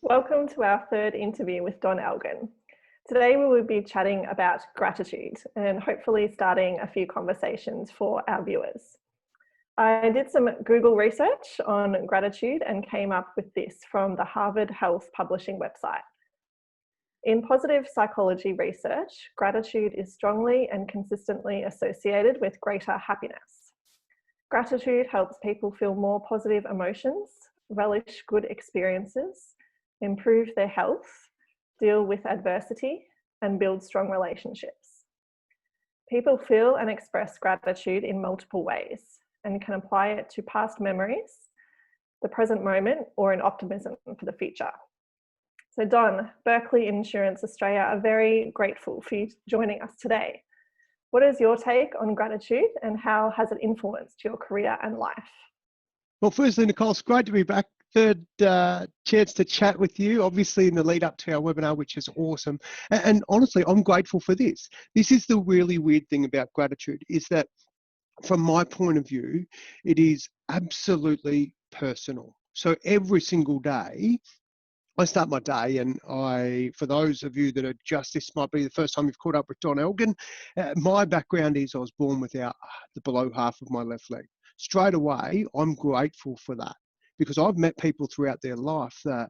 Welcome to our third interview with Don Elgin. Today we will be chatting about gratitude and hopefully starting a few conversations for our viewers. I did some Google research on gratitude and came up with this from the Harvard Health Publishing website. In positive psychology research, gratitude is strongly and consistently associated with greater happiness. Gratitude helps people feel more positive emotions, relish good experiences, improve their health, deal with adversity, and build strong relationships. People feel and express gratitude in multiple ways and can apply it to past memories, the present moment, or an optimism for the future. So Don, Berkeley Insurance Australia are very grateful for you joining us today. What is your take on gratitude and how has it influenced your career and life? Well, firstly, Nicole, it's great to be back. Third chance to chat with you, obviously in the lead up to our webinar, which is awesome. And honestly, I'm grateful for this. This is the really weird thing about gratitude, is that from my point of view, it is absolutely personal. So every single day, I start my day, and for those of you that are this might be the first time you've caught up with Don Elgin, my background is I was born without the below half of my left leg. Straight away, I'm grateful for that, because I've met people throughout their life that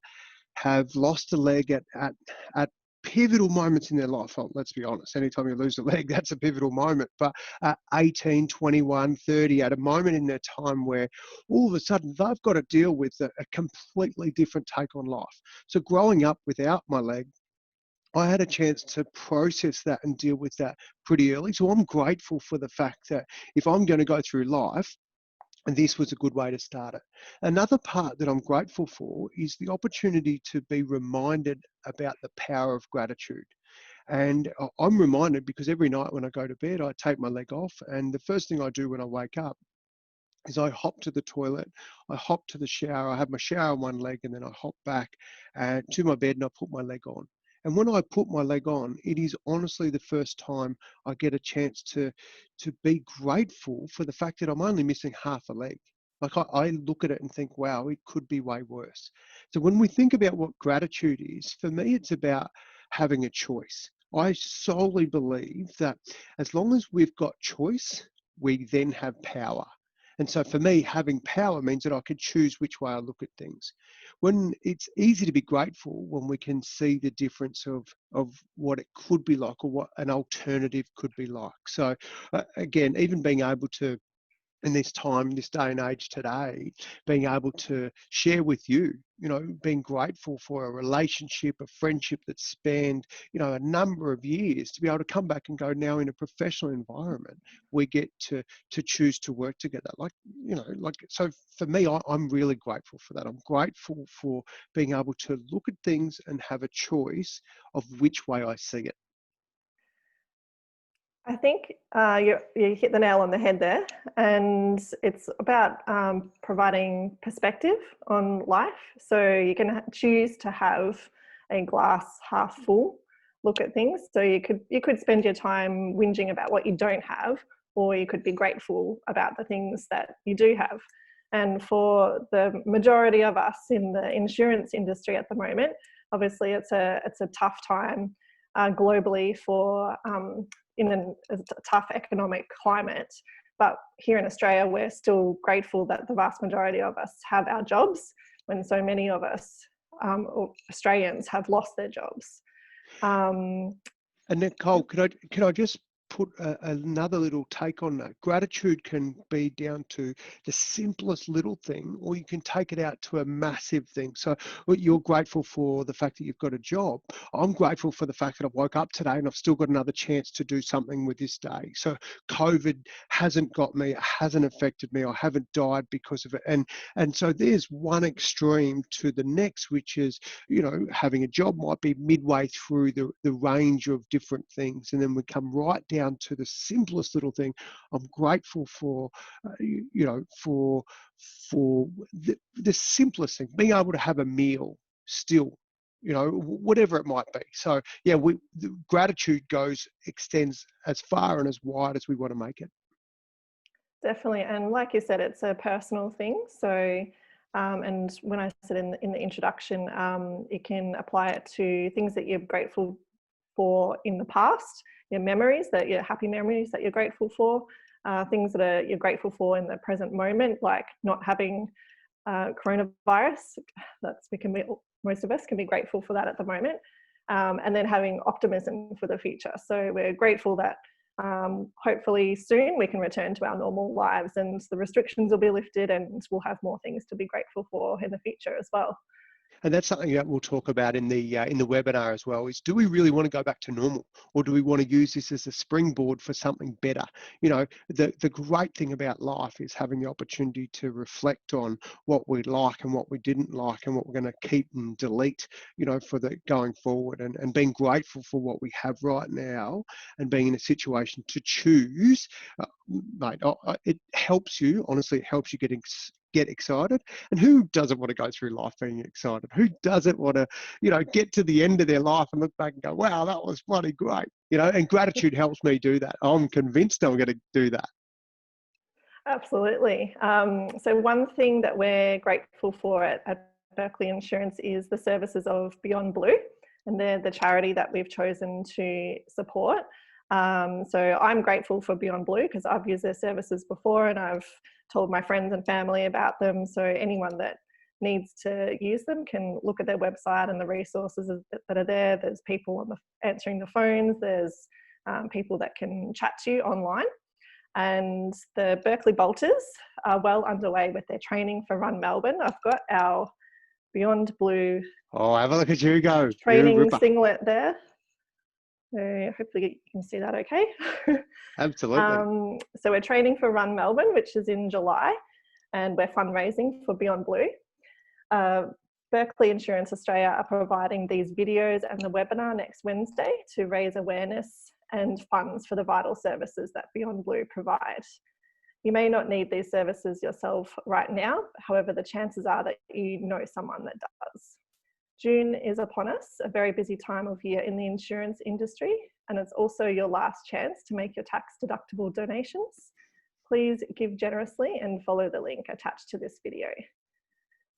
have lost a leg at pivotal moments in their life. Well, let's be honest, anytime you lose a leg, that's a pivotal moment. But at 18, 21, 30, at a moment in their time where all of a sudden they've got to deal with a completely different take on life. So growing up without my leg, I had a chance to process that and deal with that pretty early. So I'm grateful for the fact that if I'm going to go through life, and this was a good way to start it. Another part that I'm grateful for is the opportunity to be reminded about the power of gratitude. And I'm reminded because every night when I go to bed, I take my leg off. And the first thing I do when I wake up is I hop to the toilet, I hop to the shower, I have my shower on one leg, and then I hop back to my bed and I put my leg on. And when I put my leg on, it is honestly the first time I get a chance to be grateful for the fact that I'm only missing half a leg. Like I look at it and think, wow, it could be way worse. So when we think about what gratitude is, for me, it's about having a choice. I solely believe that as long as we've got choice, we then have power. And so for me, having power means that I can choose which way I look at things. When it's easy to be grateful when we can see the difference of what it could be like or what an alternative could be like. So again, even being able to, in this time, this day and age today, being able to share with you, being grateful for a relationship, a friendship that spanned, a number of years, to be able to come back and go, now in a professional environment, we get to choose to work together. So for me, I'm really grateful for that. I'm grateful for being able to look at things and have a choice of which way I see it. I think you hit the nail on the head there, and it's about providing perspective on life. So you can choose to have a glass half full look at things. So you could spend your time whinging about what you don't have, or you could be grateful about the things that you do have. And for the majority of us in the insurance industry at the moment, obviously it's a tough time globally for in a tough economic climate. But here in Australia, we're still grateful that the vast majority of us have our jobs when so many of us Australians have lost their jobs. And Nicole, can I just put another little take on that? Gratitude can be down to the simplest little thing, or you can take it out to a massive thing. So you're grateful for the fact that you've got a job. I'm grateful for the fact that I woke up today and I've still got another chance to do something with this day. So COVID hasn't got me, it hasn't affected me, I haven't died because of it. And so there's one extreme to the next, which is, having a job might be midway through the range of different things. And then we come right down to the simplest little thing. I'm grateful for, for the simplest thing, being able to have a meal still, whatever it might be. So yeah, the gratitude extends as far and as wide as we want to make it. Definitely. And like you said, it's a personal thing. So And when I said in the introduction, you can apply it to things that you're grateful for in the past, your happy memories that you're grateful for, things that you're grateful for in the present moment, like not having coronavirus. Most of us can be grateful for that at the moment. And then having optimism for the future. So we're grateful that hopefully soon we can return to our normal lives and the restrictions will be lifted and we'll have more things to be grateful for in the future as well. And that's something that we'll talk about in the webinar as well, is do we really want to go back to normal, or do we want to use this as a springboard for something better? You know, the great thing about life is having the opportunity to reflect on what we like and what we didn't like and what we're going to keep and delete, you know, for the going forward, and being grateful for what we have right now and being in a situation to choose. Mate, it helps you, honestly, it helps you get excited. And who doesn't want to go through life being excited? Who doesn't want to, you know, get to the end of their life and look back and go, wow, that was bloody great, you know? And gratitude helps me do that. I'm convinced I'm going to do that. Absolutely. So one thing that we're grateful for at Berkeley Insurance is the services of Beyond Blue, and they're the charity that we've chosen to support. So I'm grateful for Beyond Blue because I've used their services before and I've told my friends and family about them. So anyone that needs to use them can look at their website and the resources that are there. There's people answering the phones. There's people that can chat to you online. And the Berkeley Bolters are well underway with their training for Run Melbourne. I've got our Beyond Blue have a look at you go. training singlet there. So hopefully you can see that okay. Absolutely. So we're training for Run Melbourne, which is in July, and we're fundraising for Beyond Blue. Berkeley Insurance Australia are providing these videos and the webinar next Wednesday to raise awareness and funds for the vital services that Beyond Blue provide. You may not need these services yourself right now, however, the chances are that you know someone that does. June is upon us, a very busy time of year in the insurance industry, and it's also your last chance to make your tax-deductible donations. Please give generously and follow the link attached to this video.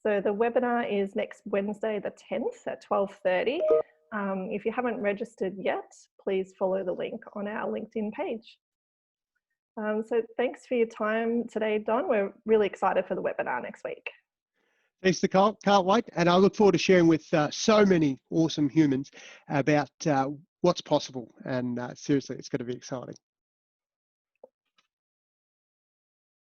So the webinar is next Wednesday the 10th at 12:30. If you haven't registered yet, please follow the link on our LinkedIn page. So thanks for your time today, Don. We're really excited for the webinar next week. Thanks, Nicole. Can't wait. And I look forward to sharing with so many awesome humans about what's possible. And seriously, it's going to be exciting.